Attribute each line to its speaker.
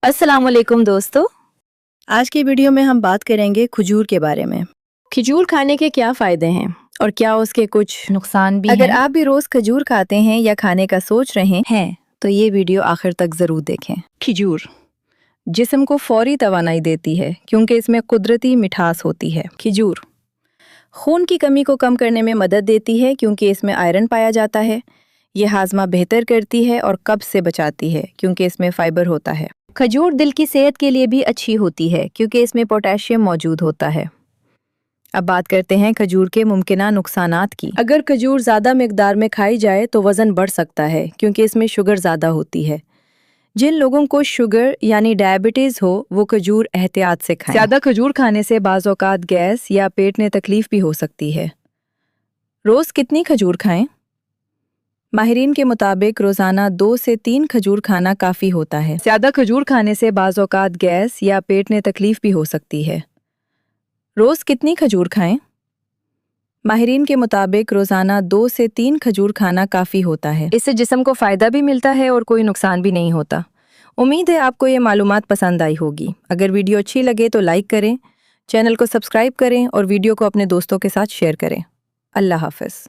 Speaker 1: अस्सलाम वालेकुम दोस्तों।
Speaker 2: आज की वीडियो में हम बात करेंगे खजूर के बारे में।
Speaker 1: खजूर खाने के क्या फ़ायदे हैं और क्या उसके कुछ नुकसान भी
Speaker 2: अगर
Speaker 1: हैं?
Speaker 2: आप भी रोज खजूर खाते हैं या खाने का सोच रहे हैं तो ये वीडियो आखिर तक जरूर देखें।
Speaker 1: खजूर जिस्म को फौरी तवानाई देती है क्योंकि इसमें कुदरती मिठास होती है। खजूर खून की कमी को कम करने में मदद देती है क्योंकि इसमें आयरन पाया जाता है। ये हाजमा बेहतर करती है और कब्ज से बचाती है क्योंकि इसमें फाइबर होता है। खजूर दिल की सेहत के लिए भी अच्छी होती है क्योंकि इसमें पोटेशियम मौजूद होता है। अब बात करते हैं खजूर के मुमकिना नुकसानात की। अगर खजूर ज़्यादा मिकदार में खाई जाए तो वज़न बढ़ सकता है क्योंकि इसमें शुगर ज़्यादा होती है। जिन लोगों को शुगर यानी डायबिटीज़ हो वो खजूर एहतियात से खाएं। ज़्यादा खजूर खाने से बाज़ औक़ात गैस या पेट में तकलीफ भी हो सकती है। रोज़ कितनी खजूर खाएं? माहिरीन के मुताबिक रोज़ाना 2 से 3 खजूर खाना काफ़ी होता है। ज़्यादा खजूर खाने से बाज़ औक़ात गैस या पेट में तकलीफ भी हो सकती है। रोज़ कितनी खजूर खाएं? माहिरीन के मुताबिक रोज़ाना 2 से 3 खजूर खाना काफ़ी होता है। इससे जिस्म को फ़ायदा भी मिलता है और कोई नुकसान भी नहीं होता। उम्मीद है आपको ये मालूमात पसंद आई होगी। अगर वीडियो अच्छी लगे तो लाइक करें, चैनल को सब्सक्राइब करें और वीडियो को अपने दोस्तों के साथ शेयर करें। अल्लाह हाफ़िज़।